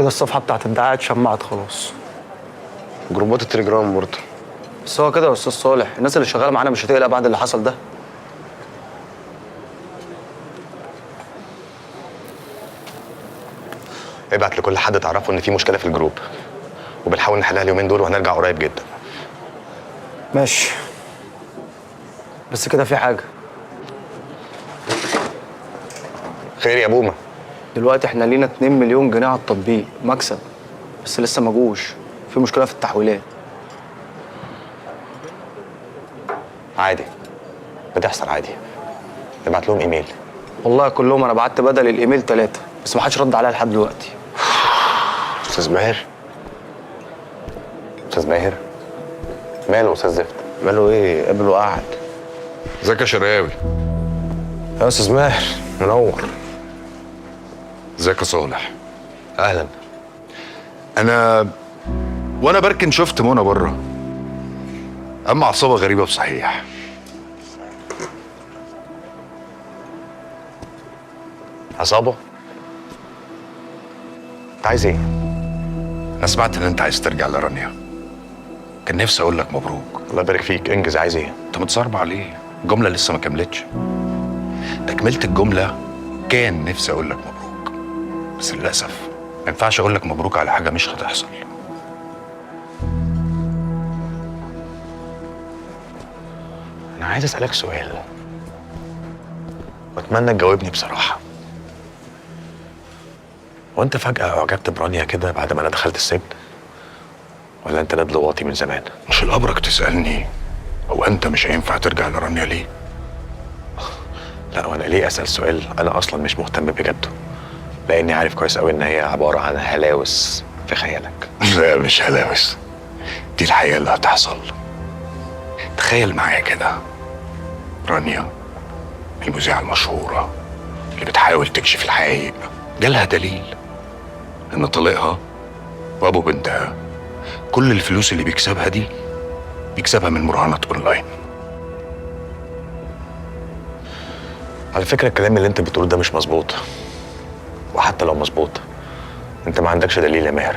كده الصفحه بتاعت الدعايه اتشمعت خلاص. جروبات التليجرام برضه. بس هو كده يا استاذ صالح، الناس اللي شغاله معانا مش هتقلق بعد اللي حصل ده. ابعت لكل حد تعرفه ان في مشكله في الجروب، وبنحاول نحلها اليومين دول وهنرجع قريب جدا. ماشي. بس كده في حاجه. خير يا بومه؟ دلوقتي احنا لينا 2 مليون جنيه على التطبيق مكسب، بس لسه ما جوش، في مشكله في التحويلات. عادي، بتحصل عادي. ابعت لهم ايميل. والله كلهم انا بعت بدل الايميل 3، بس ما حدش رد عليا لحد دلوقتي. استاذ ماهر؟ استاذ ماهر؟ ماله استاذ زفت؟ ماله ايه؟ قبل وقعد. ازيك يا شراوي؟ يا استاذ ماهر منور. ازيك يا صالح؟ اهلا. انا وانا بركن شفت منى بره، اما عصابه غريبه بصحيح. عصابه؟ انت عايز ايه؟ انا سمعت ان انت عايز ترجع لرانيا، كان نفسي اقول لك مبروك. الله يبارك فيك، انجز. عايز ايه؟ انت متصربع ليه؟ الجمله لسه ما كملتش. تكمله الجمله كان نفسي اقول لك مبروك، بس للاسف ما ينفعش اقول لك مبروك على حاجه مش هتحصل. انا عايز اسالك سؤال واتمنى تجاوبني بصراحه. هو انت فجاه اعجبت برانيا كده بعد ما انا دخلت السجن، ولا انت ندل واطي من زمان؟ مش الابرك تسالني هو انت مش هينفع ترجع لرانيا ليه؟ لا، وانا ليه اسال سؤال انا اصلا مش مهتم بجده، لاني عارف كويس قوي ان هي عباره عن هلاوس في خيالك. لا مش هلاوس، دي الحقيقه اللي هتحصل. تخيل معايا كده، رانيا المذيعة المشهورة اللي بتحاول تكشف الحقائق جالها دليل ان طليقها وابو بنتها كل الفلوس اللي بيكسبها دي بيكسبها من مراهنات اونلاين. على فكره الكلام اللي انت بتقوله ده مش مظبوط، وحتى لو مظبوط انت ما عندكش دليل يا ماهر.